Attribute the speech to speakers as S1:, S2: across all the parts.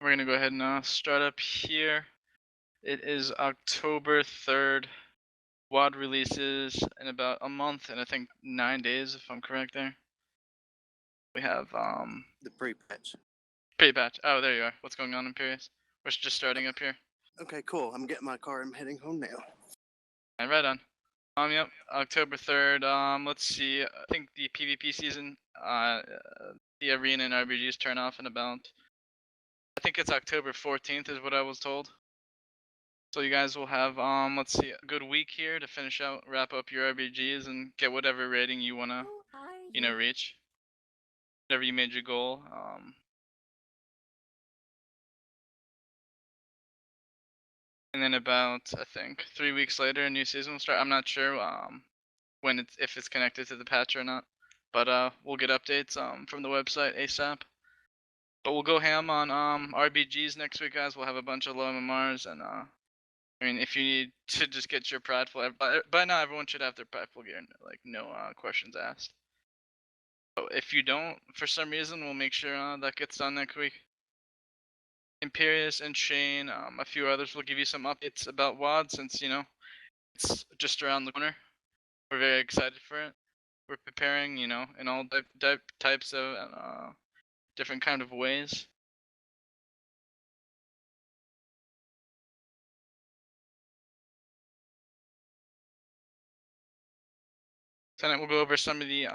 S1: We're gonna go ahead and start up here. It is October 3rd. WAD releases in about a month and I think 9 days, if I'm correct there. We have
S2: The pre-patch.
S1: pre-patch. Oh, there you are. What's going on, Imperius? We're just starting up here.
S2: Okay, cool. I'm getting my car. I'm heading home now.
S1: And right on. Yep, October 3rd. Let's see. I think the PvP season, the arena and RBGs turn off in about. I think it's October 14th, is what I was told. So you guys will have let's see, a good week here to finish out, wrap up your RBGs, and get whatever rating you wanna,
S3: Who are you?
S1: reach. Whatever you made your goal. And then about I think 3 weeks later, a new season will start. I'm not sure when it's if it's connected to the patch or not, but we'll get updates from the website ASAP. But we'll go ham on RBGs next week, guys. We'll have a bunch of low MMRs and I mean, if you need to just get your prideful, by now everyone should have their prideful gear, like no questions asked. So if you don't, for some reason, we'll make sure that gets done next week. Imperius and Shane, a few others will give you some updates about WAD since it's just around the corner. We're very excited for it. We're preparing, in all types of different kind of ways. Tonight we'll go over some of the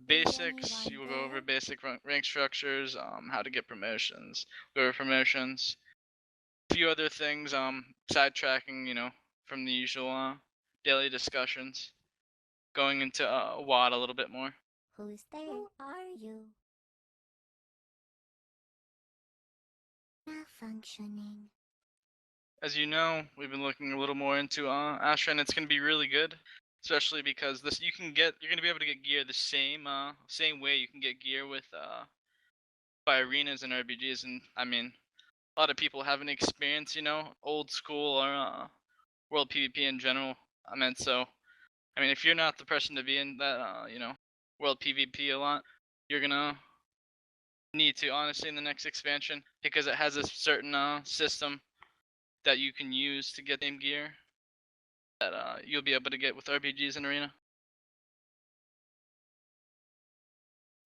S1: basics. You will go over basic rank structures, how to get promotions, go over promotions, a few other things, sidetracking, from the usual daily discussions, going into WAD a little bit more.
S3: Who's there? Who are you? Malfunctioning.
S1: As you know, we've been looking a little more into Astra, and it's gonna be really good, especially because you're gonna be able to get gear the same way you can get gear with by arenas and RBGs, and I mean, a lot of people haven't experienced, old school or world PvP in general. I mean, if you're not the person to be in that, world PvP a lot, you're gonna need to honestly in the next expansion because it has a certain system that you can use to get same gear that you'll be able to get with RPGs in Arena.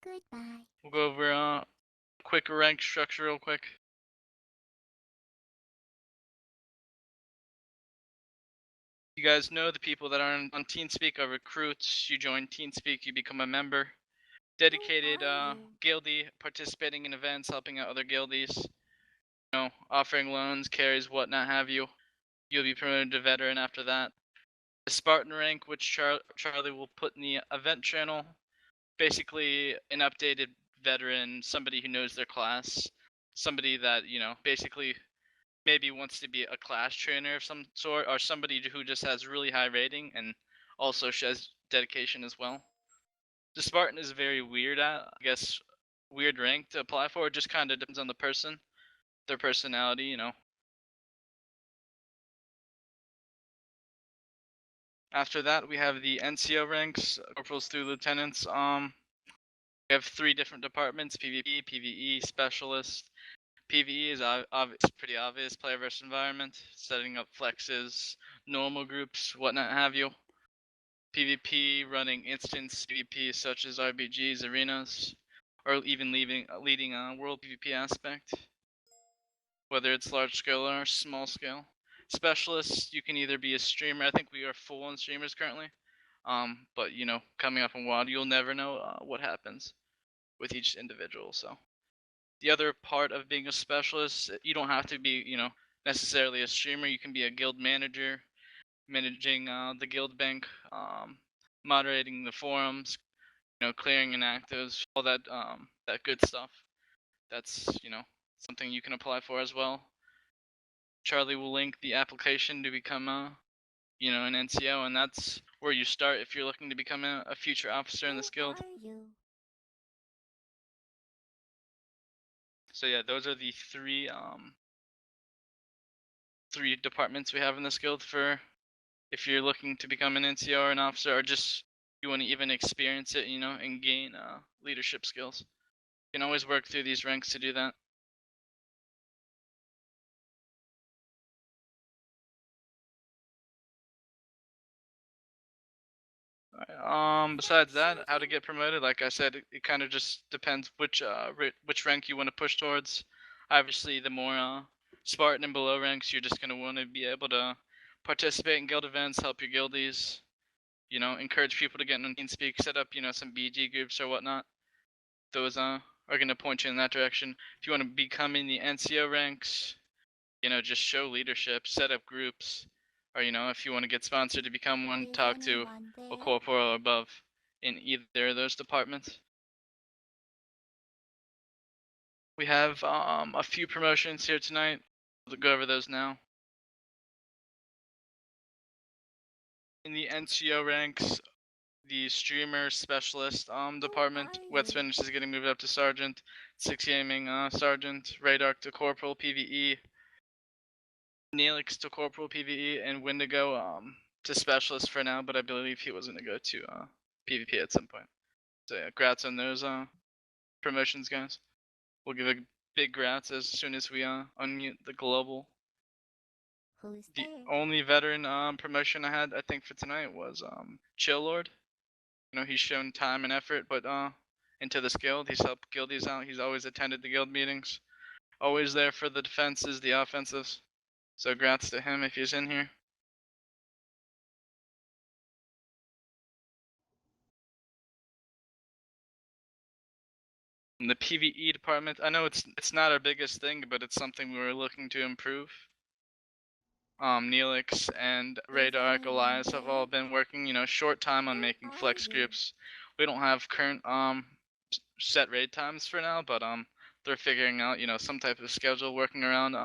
S3: Goodbye.
S1: We'll go over quick rank structure real quick. You guys know the people that are on TeamSpeak are recruits. You join TeamSpeak, you become a member. Dedicated guildie, participating in events, helping out other guildies, offering loans, carries, whatnot have you. You'll be promoted to veteran after that. The Spartan rank, which Charlie will put in the event channel, basically an updated veteran, somebody who knows their class, somebody that basically maybe wants to be a class trainer of some sort, or somebody who just has really high rating and also shows dedication as well. The Spartan is very weird I guess weird rank to apply for. It just kind of depends on the person, their personality. After that, we have the NCO ranks, corporals through lieutenants. We have 3 different departments: PvP, PvE, specialist. PvE is pretty obvious, player versus environment, setting up flexes, normal groups, whatnot have you. PvP, running instance PvP such as RBGs, arenas, or even leading a world PvP aspect, whether it's large scale or small scale. Specialists, you can either be a streamer. I think we are full on streamers currently. But coming up in WoD, you'll never know what happens with each individual. So the other part of being a specialist, you don't have to be, necessarily a streamer. You can be a guild manager, managing the guild bank, moderating the forums, clearing inactives, all that good stuff. That's something you can apply for as well. Charlie will link the application to become an NCO, and that's where you start if you're looking to become a future officer in this guild.
S3: Who are you?
S1: So yeah, those are the three departments we have in this guild for if you're looking to become an NCO or an officer, or just you want to even experience it, and gain leadership skills. You can always work through these ranks to do that. Besides that, how to get promoted? Like I said, it kind of just depends which rank you want to push towards. Obviously, the more Spartan and below ranks, you're just gonna want to be able to participate in guild events, help your guildies. You know, encourage people to get on TeamSpeak, set up some BG groups or whatnot. Those are gonna point you in that direction. If you want to become in the NCO ranks, just show leadership, set up groups, or if you want to get sponsored to become one,
S3: Is
S1: talk to
S3: anyone
S1: a
S3: there?
S1: corporal or above in either of those departments. We have a few promotions here tonight. We'll go over those now. In the NCO ranks, the streamer specialist department,
S3: are
S1: Wet
S3: you?
S1: Spinach is getting moved up to sergeant, Six Gaming sergeant, Radar to corporal PVE, Neelix to corporal PVE, and Wendigo to specialist for now, but I believe he was gonna go to PvP at some point. So yeah, grats on those promotions, guys. We'll give a big grats as soon as we unmute the global.
S3: Who's
S1: The
S3: there?
S1: only veteran promotion I had, I think, for tonight was Chill Lord. He's shown time and effort, but into this guild, he's helped guildies out. He's always attended the guild meetings, always there for the defenses, the offensives. So grats to him if he's in here. In the PvE department, I know it's not our biggest thing, but it's something we were looking to improve. Neelix and Radar, Elias have all been working, short time on
S3: Who
S1: making
S3: are
S1: flex
S3: you?
S1: groups. We don't have current set raid times for now, but they're figuring out, some type of schedule working around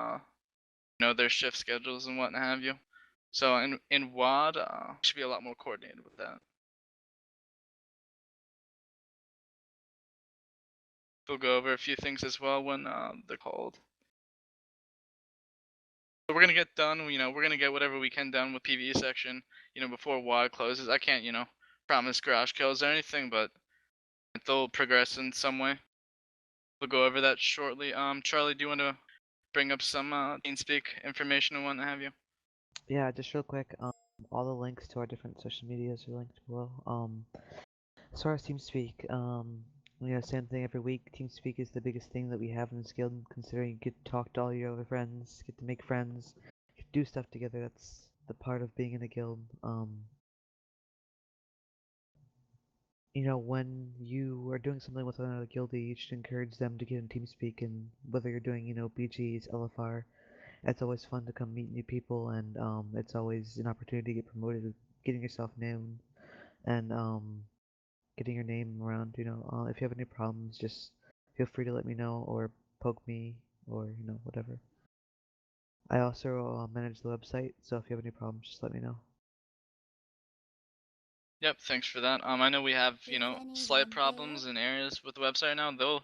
S1: their shift schedules and what have you. So in WAD, should be a lot more coordinated with that. We'll go over a few things as well when they're called. So we're gonna get done. We're gonna get whatever we can done with PvE section. Before WAD closes. I can't, promise garage kills or anything, but they'll progress in some way. We'll go over that shortly. Charlie, do you want to bring up some TeamSpeak information and what have you?
S4: Yeah, just real quick, all the links to our different social medias are linked below. As far as TeamSpeak, same thing every week. TeamSpeak is the biggest thing that we have in this guild, considering you get to talk to all your other friends, get to make friends, get to do stuff together. That's the part of being in a guild. When you are doing something with another guildie, you should encourage them to get in TeamSpeak, and whether you're doing, BGs, LFR, it's always fun to come meet new people, and it's always an opportunity to get promoted, getting yourself known, and getting your name around. If you have any problems, just feel free to let me know or poke me or whatever. I also manage the website, so if you have any problems, just let me know.
S1: Yep, thanks for that. I know we have,
S3: Is
S1: slight
S3: anyone
S1: problems
S3: there?
S1: in areas with the website now. They're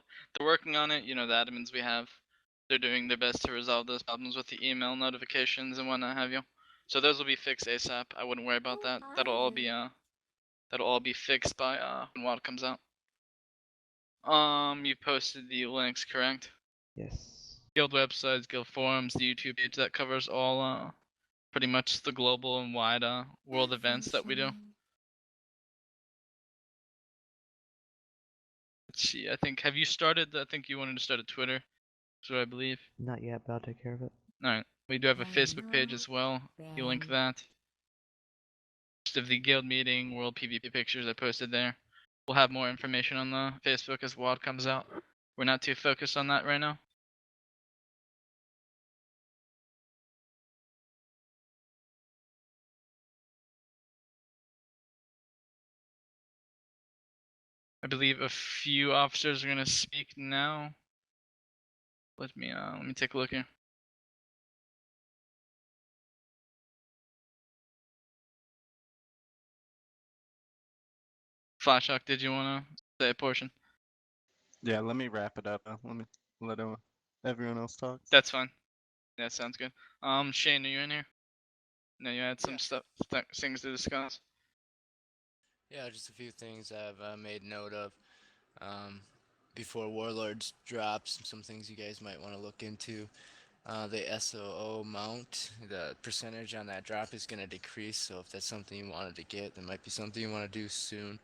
S1: working on it. The admins we have, they're doing their best to resolve those problems with the email notifications and whatnot have you. So those will be fixed ASAP. I wouldn't worry about
S3: Who
S1: that.
S3: are
S1: That'll all be fixed by when WAD comes out. You posted the links, correct?
S4: Yes.
S1: Guild websites, guild forums, the YouTube page that covers all pretty much the global and wide world events that we do.
S3: Malfunctioning.
S1: Let's see. Have you started? I think you wanted to start a Twitter. So I believe.
S4: Not yet, but I'll take care of it.
S1: Alright. We do have a
S3: I
S1: Facebook page
S3: know,
S1: as well. You link
S3: friend.
S1: that. Just of the guild meeting, world PvP pictures I posted there. We'll have more information on the Facebook as WAD comes out. We're not too focused on that right now. I believe a few officers are gonna speak now. Let me take a look here. Flashhawk, did you wanna say a portion?
S5: Yeah, let me wrap it up. Let me let everyone else talk.
S1: That's fine. That sounds good. Shane, are you in here? No, you had some
S2: Yeah.
S1: stuff, things to discuss.
S6: Yeah, just a few things I've made note of before Warlords drops. Some things you guys might want to look into. the SOO mount, the percentage on that drop is going to decrease. So if that's something you wanted to get, that might be something you want to do soon.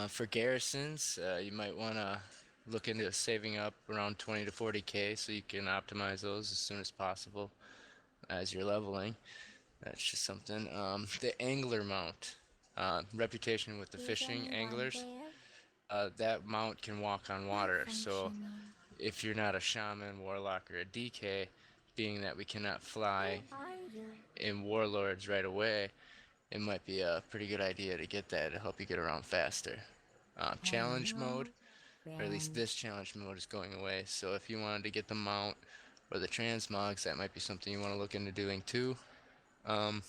S6: For garrisons, you might want to look into saving up around 20 to 40k so you can optimize those as soon as possible as you're leveling. That's just something. The angler mount, reputation with the
S3: Is
S6: fishing
S3: anyone
S6: anglers.
S3: there?
S6: That mount can walk on water. So
S3: Malfunctioning.
S6: if you're not a shaman, warlock, or a DK, being that we cannot fly
S3: Who are you?
S6: in warlords right away, it might be a pretty good idea to get that to help you get around faster. Challenge mode, or at least
S3: Friend.
S6: this challenge mode is going away. So if you wanted to get the mount or the transmogs, that might be something you want to look into doing too. Um,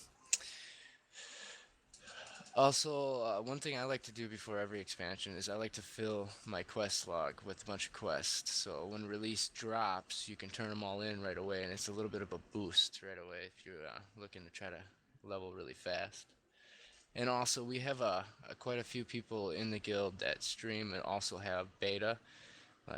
S6: Also, one thing I like to do before every expansion is I like to fill my quest log with a bunch of quests. So when release drops, you can turn them all in right away, and it's a little bit of a boost right away if you're looking to try to level really fast. And also, we have quite a few people in the guild that stream and also have beta.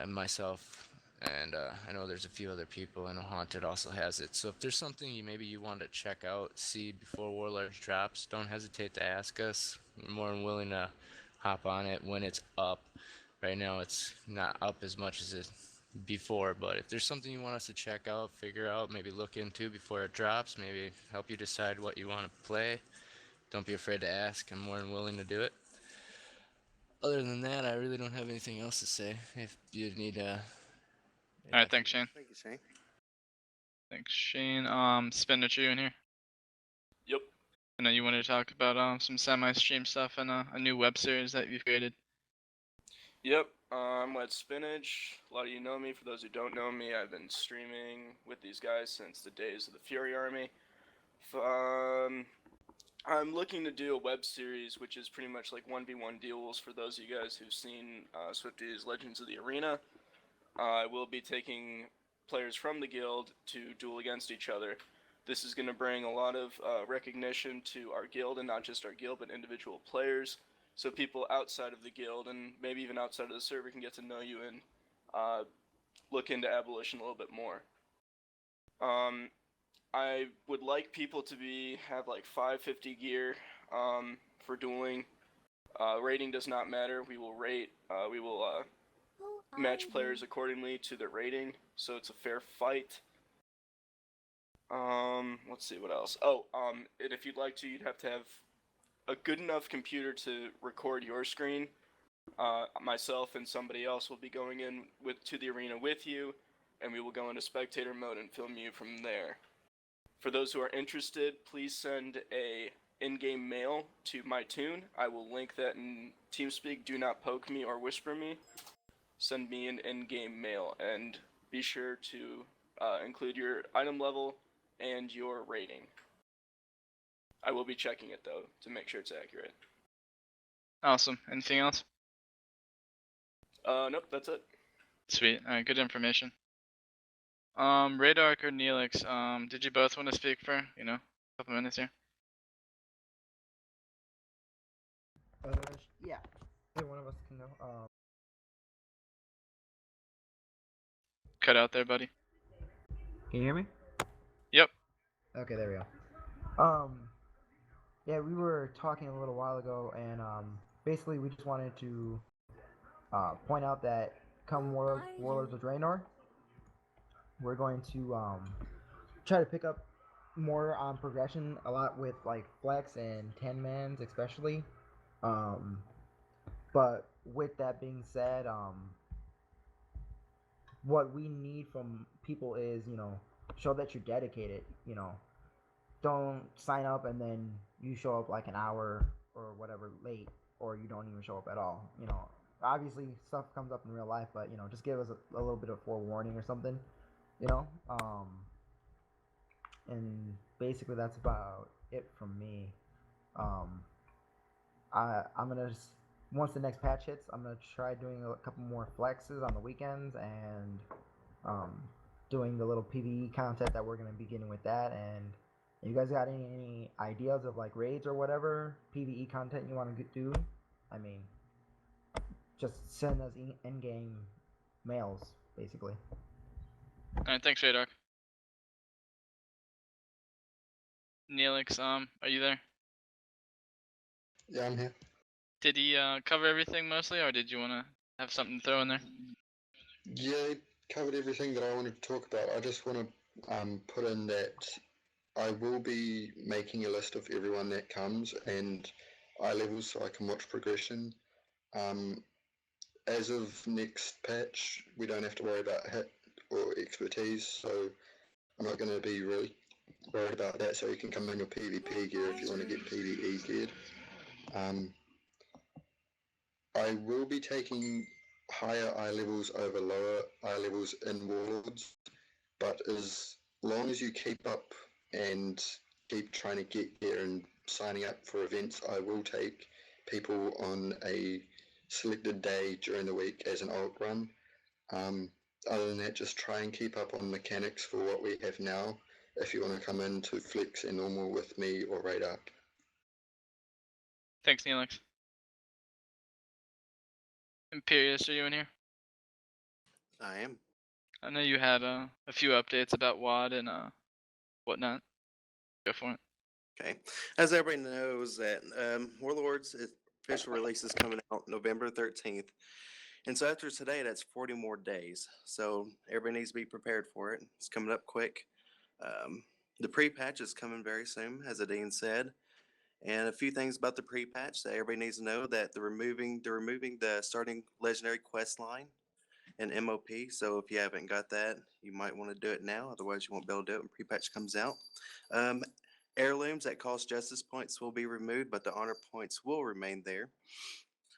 S6: Myself, and I know there's a few other people. I know Haunted also has it. So if there's something maybe you want to check out, see before Warlords drops, don't hesitate to ask us. We're more than willing to hop on it when it's up. Right now it's not up as much as it before, but if there's something you want us to check out, figure out, maybe look into before it drops, maybe help you decide what you want to play, don't be afraid to ask. I'm more than willing to do it. Other than that, I really don't have anything else to say. If you need
S1: Alright, thanks, Shane.
S2: Thank you, Shane.
S1: Thanks, Shane. Spinach, you in here?
S7: Yep.
S1: I know you wanted to talk about some semi-stream stuff and a new web series that you've created.
S7: Yep. I'm Wet Spinach. A lot of you know me. For those who don't know me, I've been streaming with these guys since the days of the Fury Army. I'm looking to do a web series, which is pretty much like 1v1 duels for those of you guys who've seen Swifty's Legends of the Arena. I will be taking players from the guild to duel against each other. This is going to bring a lot of recognition to our guild, and not just our guild, but individual players. So people outside of the guild, and maybe even outside of the server, can get to know you and look into Abolition a little bit more. I would like people to have like 550 gear for dueling. Rating does not matter. We will rate. We will
S3: Who are
S7: match
S3: you?
S7: players accordingly to their rating, so it's a fair fight. Let's see what else. Oh, and if you'd like to, you'd have to have a good enough computer to record your screen. Myself and somebody else will be going in to the arena with you, and we will go into spectator mode and film you from there. For those who are interested, please send a in-game mail to my tune. I will link that in TeamSpeak. Do not poke me or whisper me. Send me an in-game mail, and be sure to include your item level and your rating. I will be checking it though to make sure it's accurate.
S1: Awesome. Anything else?
S7: Nope, that's it.
S1: Sweet. Alright, good information. Radark or Neelix, did you both want to speak for, a couple minutes here?
S8: Yeah. Either one of us can go.
S1: Cut out there, buddy.
S8: Can you hear me?
S1: Yep.
S8: Okay, there we go. Yeah, we were talking a little while ago, and basically we just wanted to point out that come Warlords of Draenor, we're going to try to pick up more on progression, a lot with like flex and 10-mans especially. But with that being said, what we need from people is, show that you're dedicated. Don't sign up and then you show up like an hour or whatever late, or you don't even show up at all. Obviously stuff comes up in real life, but just give us a little bit of forewarning or something. And basically that's about it from me. I'm gonna once the next patch hits, I'm gonna try doing a couple more flexes on the weekends and doing the little PvE content that we're gonna be getting with that. And you guys got any ideas of like raids or whatever PvE content you want to do? I mean, just send us in-game mails, basically.
S1: Alright, thanks, Radark. Neelix, are you there?
S9: Yeah, I'm here.
S1: Did he cover everything mostly, or did you want to have something to throw in there?
S9: Yeah, he covered everything that I wanted to talk about. I just want to put in that I will be making a list of everyone that comes and eye levels so I can watch progression. As of next patch, we don't have to worry about hit or expertise, so I'm not going to be really worried about that. So you can come in your PvP gear if you want to get PvE geared. I will be taking higher eye levels over lower eye levels in Warlords, but as long as you keep up and keep trying to get here and signing up for events, I will take people on a selected day during the week as an alt run. Other than that, just try and keep up on mechanics for what we have now if you want to come in to flex and normal with me or radar.
S1: Thanks, Neelix. Imperius, are you in here?
S2: I am.
S1: I know you had a few updates about WAD and whatnot. Go for it.
S2: Okay. As everybody knows, that Warlords official release is coming out November 13th. And so after today, that's 40 more days. So everybody needs to be prepared for it. It's coming up quick. The pre-patch is coming very soon, as Adine said. And a few things about the pre-patch that everybody needs to know: that they're removing the starting legendary quest line and MOP. So if you haven't got that, you might want to do it now. Otherwise, you won't be able to do it when pre-patch comes out. Heirlooms that cost justice points will be removed, but the honor points will remain there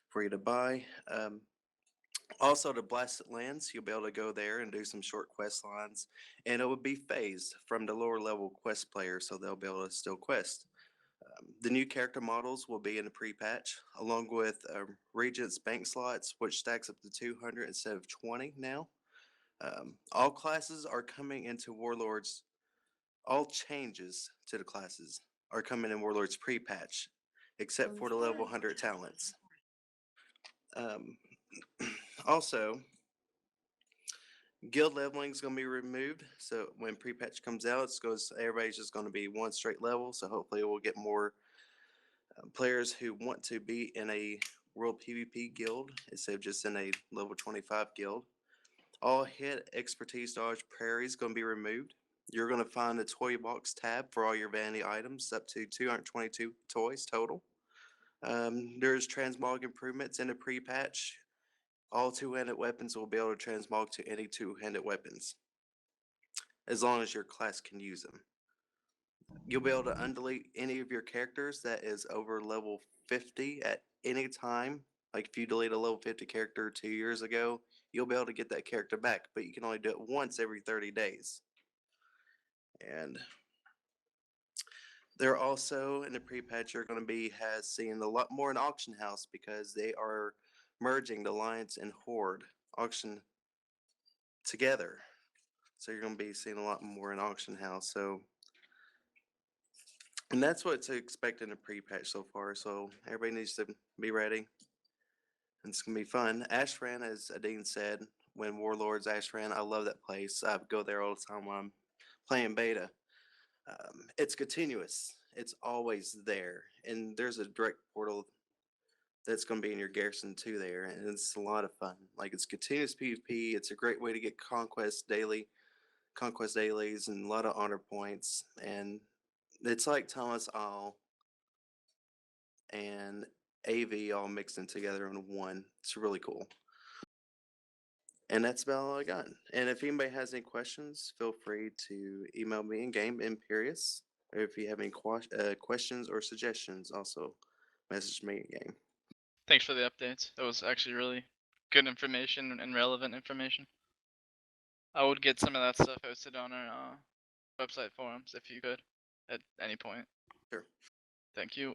S2: for you to buy. Also, the Blasted Lands, you'll be able to go there and do some short quest lines, and it will be phased from the lower level quest players, so they'll be able to still quest. The new character models will be in the pre-patch, along with Regent's bank slots, which stacks up to 200 instead of 20 now. All classes are coming into Warlords. All changes to the classes are coming in Warlords pre-patch, except for the level 100 talents. Also, guild leveling is going to be removed. So when pre-patch comes out, everybody's just going to be one straight level. So hopefully we'll get more players who want to be in a World PvP guild instead of just in a level 25 guild. All hit, expertise, dodge, prairie is going to be removed. You're going to find a toy box tab for all your vanity items, up to 222 toys total. There's transmog improvements in the pre-patch. All two-handed weapons will be able to transmog to any two-handed weapons, as long as your class can use them. You'll be able to undelete any of your characters that is over level 50 at any time. Like if you delete a level 50 character 2 years ago, you'll be able to get that character back, but you can only do it once every 30 days. And they're also in the pre-patch, you're going to be seeing a lot more in Auction House because they are merging the Alliance and Horde auction together. So you're going to be seeing a lot more in Auction House. And that's what to expect in the pre-patch so far. So everybody needs to be ready. And it's going to be fun. Ashran, as Adine said, when Warlords Ashran, I love that place. I go there all the time when I'm playing beta. It's continuous. It's always there. And there's a direct portal that's going to be in your garrison too there. And it's a lot of fun. Like, it's continuous PvP. It's a great way to get conquest dailies and a lot of honor points. And it's like Thomas Isle and AV all mixed in together in one. It's really cool. And that's about all I got. And if anybody has any questions, feel free to email me in game, Imperius. Or if you have any questions or suggestions, also message me in game.
S1: Thanks for the updates. That was actually really good information and relevant information. I would get some of that stuff hosted on our website forums if you could, at any point.
S2: Sure.
S1: Thank you.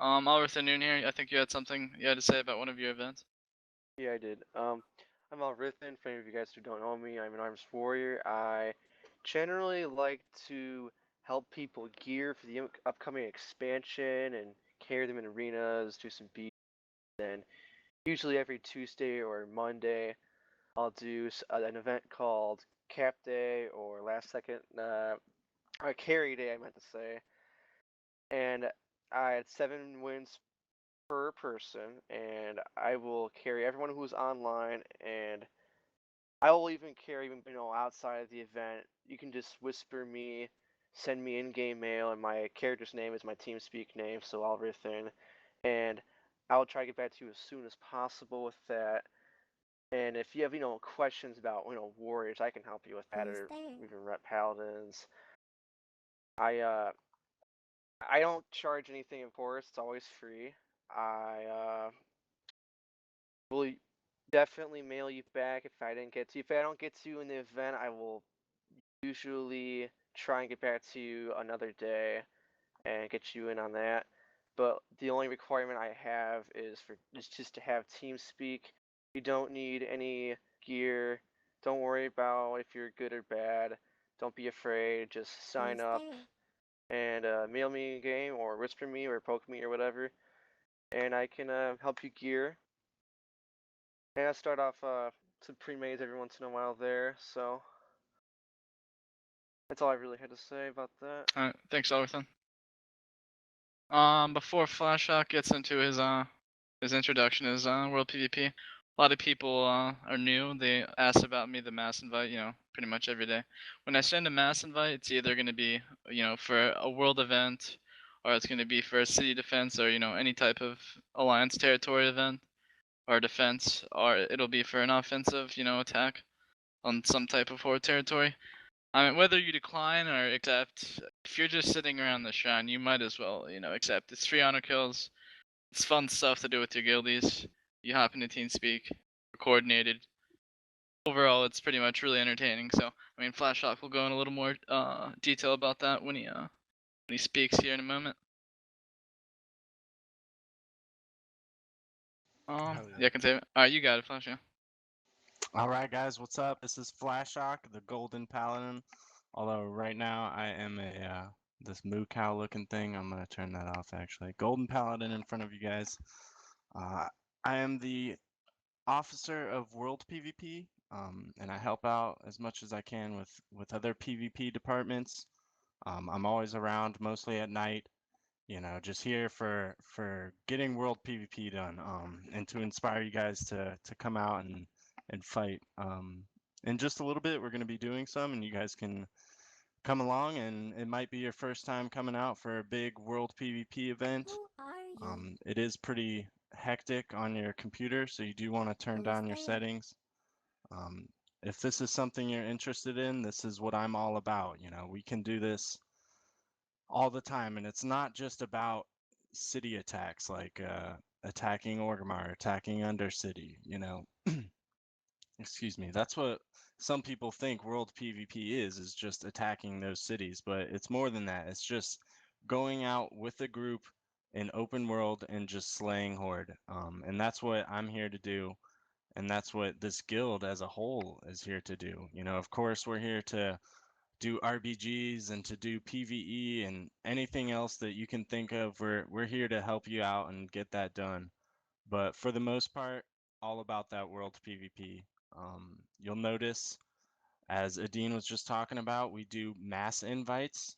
S1: Alberth Noon here. I think you had something you had to say about one of your events.
S10: Yeah, I did. I'm Alrithan. For any of you guys who don't know me, I'm an arms warrior. I generally like to help people gear for the upcoming expansion and carry them in arenas, do some beats, and usually every Tuesday or Monday, I'll do an event called Cap Day or Last Second carry day, I meant to say. And I had 7 wins per person, and I will carry everyone who's online, and I will even carry outside of the event. You can just whisper me, send me in-game mail, and my character's name is my TeamSpeak name, so I'll everything, and I will try to get back to you as soon as possible with that. And if you have questions about warriors, I can help you with that, or even rep paladins. I don't charge anything, of course. It's always free. I will definitely mail you back if I didn't get to you. If I don't get to you in the event, I will usually try and get back to you another day and get you in on that. But the only requirement I have is just to have TeamSpeak. You don't need any gear. Don't worry about if you're good or bad. Don't be afraid. Just sign up and mail me a game or whisper me or poke me or whatever, and I can help you gear. And I start off some pre-mades every once in a while there, so that's all I really had to say about that.
S1: Alright, thanks, Overton. Before Flashhawk gets into his introduction as World PvP, a lot of people are new. They ask about me the mass invite, pretty much every day. When I send a mass invite, it's either going to be, for a world event, or it's going to be for a city defense, or any type of alliance territory event or defense, or it'll be for an offensive, attack on some type of horde territory. I mean, whether you decline or accept, if you're just sitting around the shrine, you might as well, accept. It's 3 honor kills. It's fun stuff to do with your guildies. You hop into TeamSpeak, you're coordinated. Overall, it's pretty much really entertaining. So, I mean, Flashhawk will go in a little more detail about that when he speaks here in a moment. Yeah, I can say it. All right, you got it, Flash. Yeah.
S5: All right, guys, what's up? This is Flashhawk, the Golden Paladin. Although right now I am a this moo cow looking thing. I'm gonna turn that off actually. Golden Paladin in front of you guys. I am the officer of World PvP, and I help out as much as I can with other PvP departments. I'm always around, mostly at night. Just here for getting World PvP done, and to inspire you guys to come out and fight. In just a little bit, we're going to be doing some, and you guys can come along, and it might be your first time coming out for a big World PvP event. It is pretty hectic on your computer, so you do want to turn down your settings. If this is something you're interested in, this is what I'm all about. We can do this all the time, and it's not just about city attacks like attacking Orgrimmar, attacking Undercity. Excuse me. That's what some people think World PvP is just attacking those cities, but it's more than that. It's just going out with a group in open world and just slaying horde. And that's what I'm here to do, and that's what this guild as a whole is here to do. Of course, we're here to do RBGs and to do PvE and anything else that you can think of. We're here to help you out and get that done. But for the most part, all about that World PvP. You'll notice, as Adine was just talking about, we do mass invites.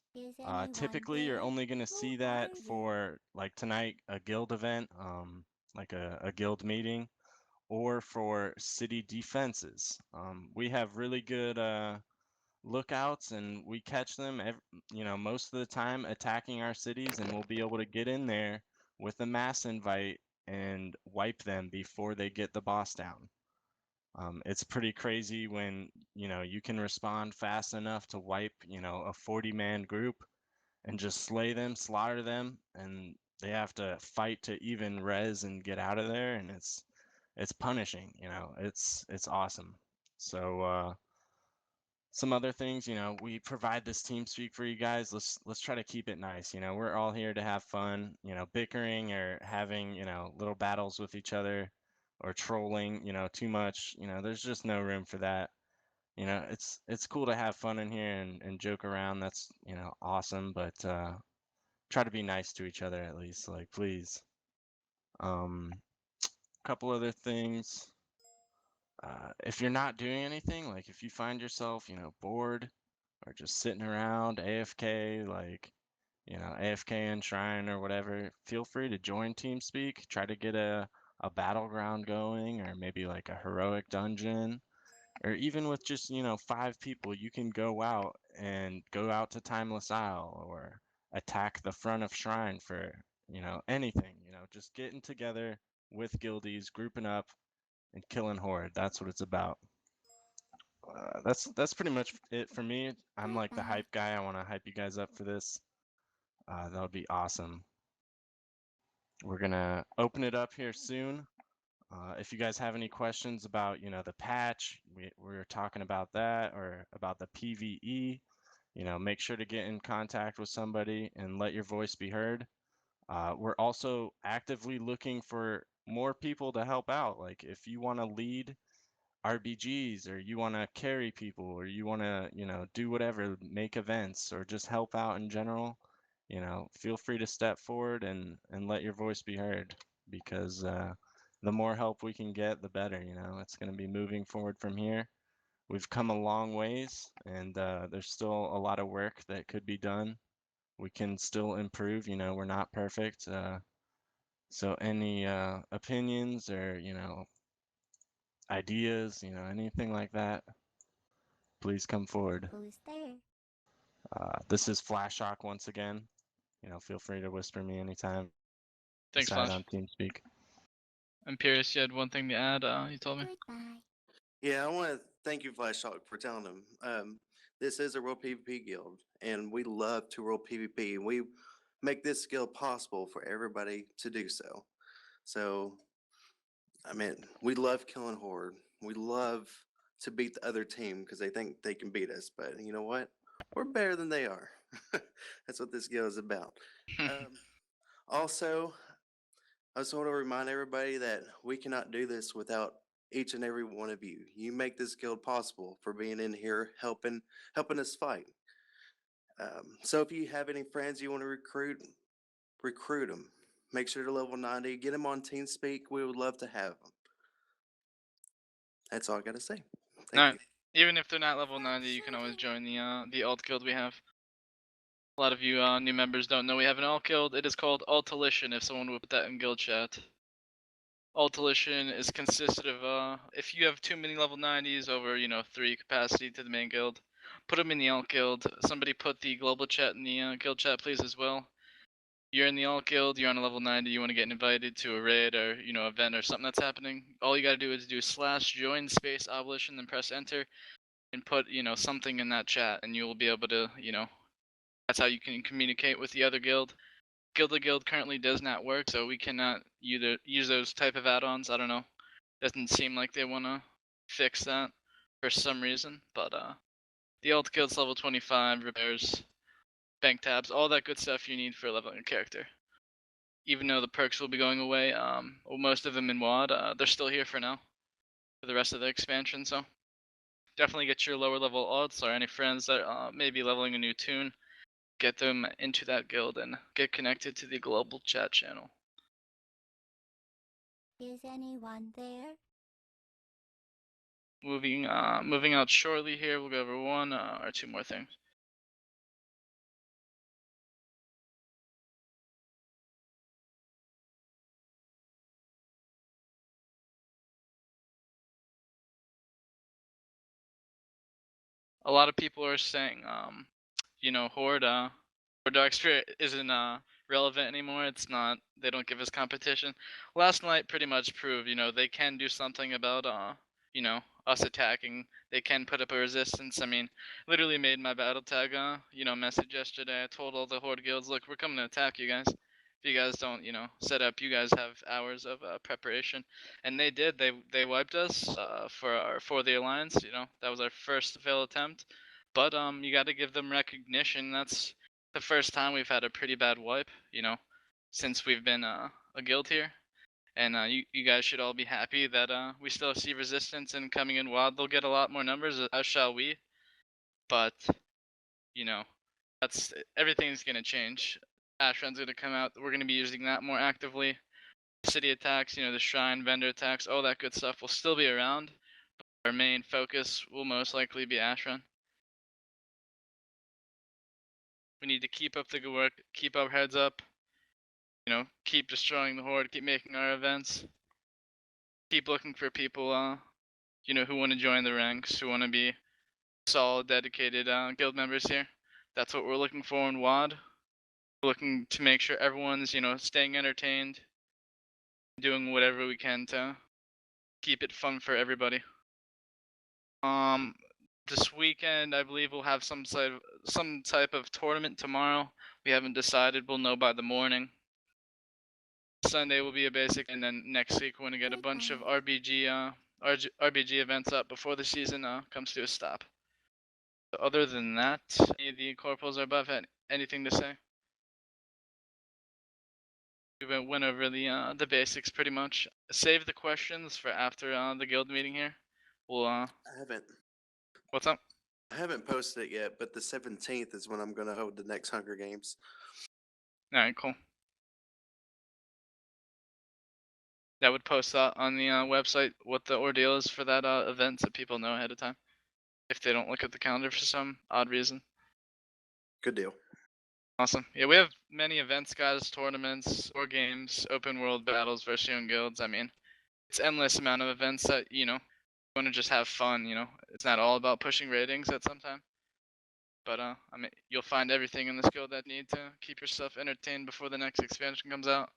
S5: Typically, you're only going to see that for, like tonight, a guild event, like a guild meeting, or for city defenses. We have really good lookouts, and we catch them most of the time attacking our cities, and we'll be able to get in there with a mass invite and wipe them before they get the boss down. It's pretty crazy when you can respond fast enough to wipe a 40-man group and just slay them, slaughter them, and they have to fight to even res and get out of there, and it's punishing. It's awesome. So some other things, we provide this TeamSpeak for you guys. Let's try to keep it nice. We're all here to have fun. Bickering or having little battles with each other or trolling too much, there's just no room for that. It's cool to have fun in here and joke around. That's awesome, but try to be nice to each other at least, like, please. Couple other things. If you're not doing anything, like if you find yourself bored are just sitting around AFK, like, AFK in Shrine or whatever, feel free to join TeamSpeak. Try to get a battleground going, or maybe like a heroic dungeon, or even with just 5 people, you can go out to Timeless Isle or attack the front of Shrine for anything. Just getting together with guildies, grouping up, and killing Horde. That's what it's about. That's pretty much it for me. I'm like the hype guy. I want to hype you guys up for this. That would be awesome. We're gonna open it up here soon. If you guys have any questions about, the patch, we're talking about that, or about the PvE, make sure to get in contact with somebody and let your voice be heard. We're also actively looking for more people to help out. Like if you want to lead RBGs, or you want to carry people, or you want to, do whatever, make events, or just help out in general, feel free to step forward and let your voice be heard, because the more help we can get, the better. It's going to be moving forward from here. We've come a long ways, and there's still a lot of work that could be done. We can still improve. We're not perfect. So any opinions, or ideas, anything like that, please come forward.
S3: Who's there?
S5: This is Flashhawk once again. Feel free to whisper me anytime.
S1: Thanks,
S5: Decide
S1: Flash.
S5: on TeamSpeak.
S1: Imperius, you had one thing to add, you told me?
S3: Goodbye.
S2: Yeah, I want to thank you, Flash Talk, for telling them. This is a World PvP guild, and we love to World PvP, and we make this guild possible for everybody to do so. So, I mean, we love killing Horde. We love to beat the other team because they think they can beat us. But you know what? We're better than they are. That's what this guild is about. Also, I just want to remind everybody that we cannot do this without each and every one of you. You make this guild possible for being in here, helping us fight. So if you have any friends you want to recruit them. Make sure to level 90. Get them on TeamSpeak. We would love to have them. That's all I got to say. Thank you.
S1: Even if they're not level 90, you can always join the alt guild we have. A lot of you new members don't know we have an alt guild. It is called Altalition, if someone would put that in guild chat. Altalition is consisted of if you have too many level 90s over 3 capacity to the main guild, put them in the alt guild. Somebody put the global chat in the guild chat, please, as well. You're in the alt guild, you're on a level 90, you want to get invited to a raid or event or something that's happening. All you gotta do is do /join space Obolition, then press enter, and put something in that chat, and you will be able to that's how you can communicate with the other guild. Guild to guild currently does not work, so we cannot either use those type of add-ons. I don't know. Doesn't seem like they wanna fix that for some reason, but the alt guild's level 25, repairs, bank tabs, all that good stuff you need for leveling a character. Even though the perks will be going away, well, most of them in WoD, they're still here for now, for the rest of the expansion. So definitely get your lower level alts or any friends that may be leveling a new tune, get them into that guild and get connected to the global chat channel.
S3: Is anyone there?
S1: Moving out shortly here. We'll go over one or two more things. A lot of people are saying, Horde Dark Spirit isn't relevant anymore. It's not. They don't give us competition. Last night pretty much proved, they can do something about us attacking. They can put up a resistance. I mean, literally made my battle tag message yesterday. I told all the Horde guilds, look, we're coming to attack you guys. If you guys don't, set up, you guys have hours of preparation, and they did. They wiped us for the alliance. That was our first failed attempt, but you got to give them recognition. That's the first time we've had a pretty bad wipe, since we've been a guild here. And you guys should all be happy that we still see resistance and coming in WoD. They'll get a lot more numbers, as shall we. But, that's everything's going to change. Ashran's going to come out. We're going to be using that more actively. City attacks, the shrine, vendor attacks, all that good stuff will still be around. But our main focus will most likely be Ashran. We need to keep up the good work, keep our heads up. You know, keep destroying the horde, keep making our events. Keep looking for people, you know, who want to join the ranks, who want to be solid, dedicated guild members here. That's what we're looking for in WAD. We're looking to make sure everyone's, you know, staying entertained, doing whatever we can to keep it fun for everybody. This weekend, I believe we'll have some type of tournament tomorrow. We haven't decided. We'll know by the morning. Sunday will be a basic, and then next week we're gonna get a bunch of RBG events up before the season comes to a stop. So other than that, any of the corporals or above had anything to say? We went over the basics pretty much. Save the questions for after the guild meeting here. We'll
S2: I haven't
S1: what's up?
S2: I haven't posted it yet, but the 17th is when I'm gonna hold the next Hunger Games.
S1: All right, cool. That would post that on the website what the ordeal is for that event, so people know ahead of time. If they don't look at the calendar for some odd reason.
S2: Good deal.
S1: Awesome. Yeah, we have many events, guys, tournaments, war games, open world battles versus your own guilds. I mean, it's endless amount of events that, you know, want to just have fun, you know. It's not all about pushing ratings at some time. But I mean, you'll find everything in this guild that you need to keep yourself entertained before the next expansion comes out.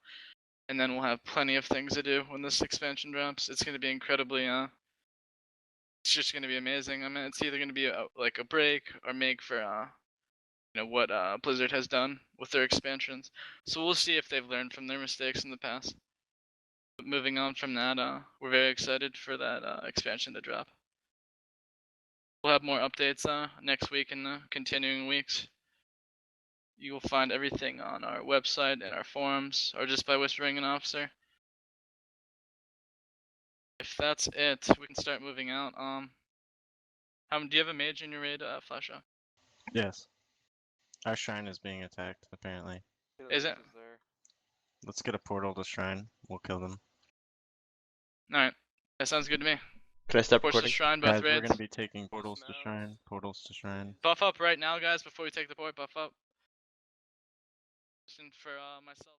S1: And then we'll have plenty of things to do when this expansion drops. It's going to be incredibly it's just going to be amazing. I mean, it's either going to be like a break or make for you know, what Blizzard has done with their expansions. So we'll see if they've learned from their mistakes in the past. But moving on from that, we're very excited for that expansion to drop. We'll have more updates next week and the continuing weeks. You will find everything on our website and our forums, or just by whispering an officer. If that's it, we can start moving out. Do you have a mage in your raid, Flasha?
S5: Yes. Our shrine is being attacked, apparently.
S1: Is it?
S5: Let's get a portal to shrine. We'll kill them.
S1: Alright, that sounds good to me.
S11: Can I stop
S1: Push the
S11: recording?
S1: shrine, both
S5: Guys, we're
S1: raids.
S5: gonna be taking portals to shrine. Portals to shrine.
S1: Buff up right now, guys, before we take the port. Buff up. For myself.